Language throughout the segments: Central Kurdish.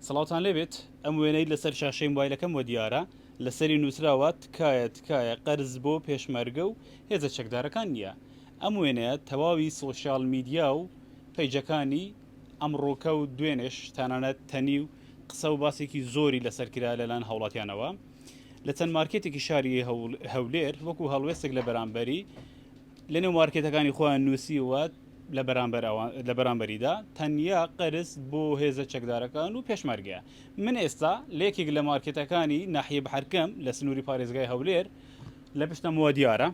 سەڵاتان لێبێت ئەم وێنەی لەسەر شاشەی موبایلەکەم وە دیارە لەسەری نووسراوە تکایە قەرز بۆ پێشمەرگە و هێزە چەکدارەکان نییە. ئەم وێنەیە تەواوی سۆشیال میدیا و پەیجەکانی ئەمڕۆکە و دوێنێش تەنانەت تەنی و قسە و باسێکی زۆری لەسەرکرا لەلایەن هاوڵاتیانەوە لە چەند مارکێتێکی شاری هەولێر وەکو هەڵوێستێک لە بەرامبەری لەنێو مارکێتەکانی خۆیان نووسیوە لە بەرامبەریدا تەنیا قەرز بۆ هێزە چەکدارەکان و پێشمەرگە. من ئێستا لێکێک لە مارکێتەکانی ناحیە بەحەرکەم لە سنووری پارێزگای هەولێر لە پشتم وە دیارە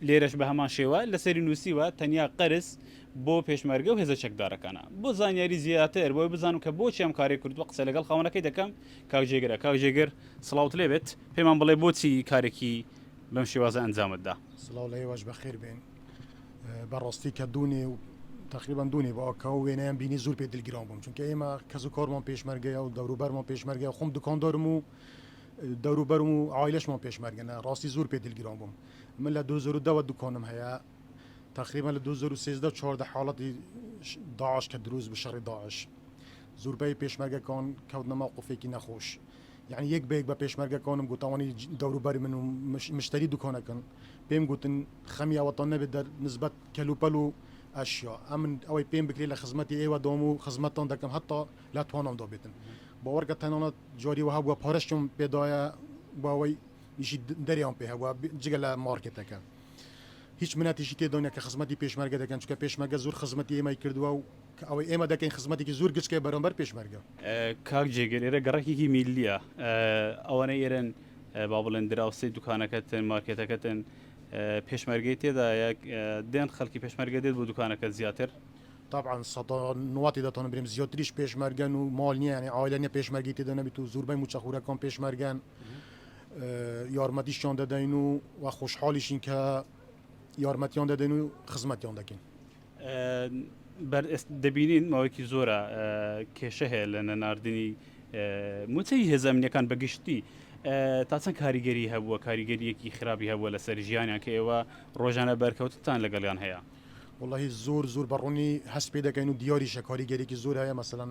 لێرەش بە هەمان شێوە لەسەری نووسیوە تەنیا قەرز بۆ پێشمەرگە و هێزە چەکدارەکانە. بۆ زانیاری زیاتر بۆی بزانم کە بۆچی ئەم کارێک کردووە قسە لەگەڵ خاوەنەکەی دەکەم. کاکجێگر سڵاوت لێبێت پێمان بڵێ بۆچی کارێکی بەم شێوازە ئەنجامتدا. سڵاو لە ئێوەش بەخێر بێن. بەڕاستی کە دوونێ و تقریبا دوونێ بەوەکە و وێنەیان بینی زۆر پێ دڵگیران بووم، چونکە ئێمە کەس و کارمان پێشمەرگەیە و دەوروبەرمان پێشمەرگە خۆم دوکاندارم و دەوروبەرم و عایلەشمان پێشمەرگەنە. ڕاستی زۆر پێ دڵگیران بووم. من لە 2010 دوکانم هەیە، تقریبا لە 2013 14 حاڵەتی داعش کە دروست بشەڕی داعش زۆربەی پێشمەرگەکان کەوتنە مەوقفێکی نەخۆش. یعنی یەک بەیەک بە پێشمەرگەکانم گوتاوانی دەوروبەری من و مشتری دوکانەکەن پێم گوتن خەمیاوەتان نەبێت دەر نسبەت کەلوپەل و ئەشیا ئەمن ئەوەی پێم بکرێ لە خزمەتی ئێوە دۆم و خزمەتتان دەکەم هەتا لا توانم دابێتن باوەڕکە تەنانەت جاری وها بووە پارەشتم پێدایە باوەی ئیشی دەریان پێ هەبووە جگە لە مارکێتەکە هیچ منەتیشی تێدانە کە خزمەتی پێشمەرگە دەکەن، چونکە پێشمەرگە زۆر خزمەتی ئێمەی کردووە و ئەوەی ئێمە دەکەین خزمەتێکی زۆر گچکە بەرامبەر پێشمەرگە. کاک جێگر ئێرە گەڕێکێکی میلیە ئەوانە ئێرن با بڵێن دراوسی دوکانەکەتن مارکێتەکەتن پێشمەرگەی تێدا دێن خەڵکی پێشمەرگە دێت بۆ دوکانەکە زیاتر. طبعا نواتی دەتوانم بریم زیاتریش پێشمەرگەن و ماڵ نییە، ینی عایلە نیە پێشمەرگی تێدا نەبێت و زۆربەی موچەخورەکان پێشمەرگەن یارمەتیشیان دەدەین و خۆشحاڵیشین کە یارمەتیان دەدەین و خزمەتیان دەکەین. دەبینین ماوەیەکی زۆرە کێشە هەیە لە نەناردنی موچەی هێزە ئەمنیەکان بەگشتی تا چەند کاریگەری هەبووە، کاریگەریەکی خراپی هەبووە لەسەر ژیانیان کە ئێوە ڕۆژانە بەرکەوتتان لەگەڵیان هەیە. واللهی زۆر بەڕوونی هەست پێ دەکەین و دیاریشە کاریگەریەکی زۆر هەیە. مەسەڵەن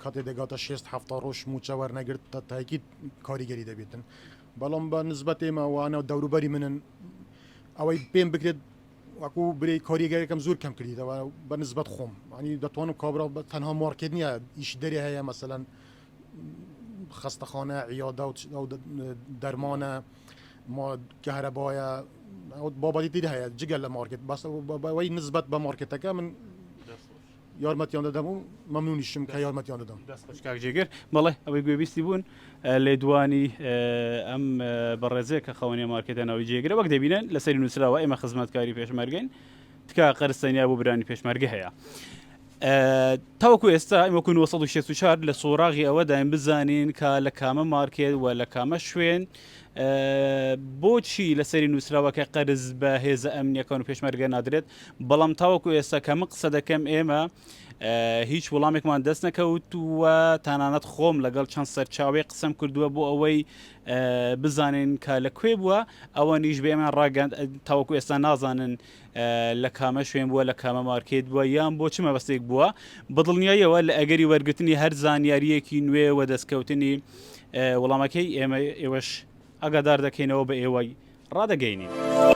کاتێ دەگاتە 6-7 ڕۆژ موچە وەرنەگرت تا تایکی کاریگەری دەبێتن. بەڵام بە نسبەت ئێمەوانە دەوروبەری منن ئەوەی پێم بکرێت وەکو برێ کاریگەریەکەم زۆر کەم کردیتەوە بە نسبەت خۆم، ینی دەتوانم کابرا تەنها مارکێت نییە ئیش دەری هەیە، مەسەڵەن خەستەخانە عیادە و دەرمانە کەهرەبایە بابەتی تر هەیە جگەل لە مارکێت بەوەی نسبەت بە مارکێتەکە من یارمەتیان دەدەم و مەمنونیشم کە یارمەتیان دەدەم. کاکجێگر بەڵێ ئەوەی گوێبیستی بوون لێدوانی ئەم بەڕێزەیە کە خەونی مارکێتەنەوەی جێگرە وەک دەبینن لەسەری نووسراوە ئێمە خزمەتکاری پێشمەرگەین تکا قەرستەنیا بۆ برانی پێشمەرگە هەیە. تاوەکو ئێستا ئەمەکو 1964 لە سۆراغی ئەوە دایم بزانین کە لە کامە مارکێت و لە کامە شوێن بۆچی لەسەری نووسراوەکە قەرز بە هێزە ئەمنیەکان و پێشمەرگە نادرێت. بەڵام تاوەکو ئێستا کەمە قسە دەکەم ئێمە هیچ وەڵامێکمان دەست نەکەوتووە، تەنانەت خۆم لەگەڵ چەند سەرچاوی قسەم کردووە بۆ ئەوەی بزانین کە لەکوێ بووە ئەوە نیش بێمان ڕاگەاند تاوەکو ئێستا نازانن لە کامە شوێن بووە لە کامە مارکێت بووە یان بۆ چ مەبەستێک بووە. بەدڵنیاییەوە لە ئەگەری وەرگرتنی هەر زانیاریەکی نوێ و دەستکەوتنی وەڵامەکەی ئێمە ئێوەش ئەگادار دەکەینەوە بە ئێوەی ڕادەگەینین.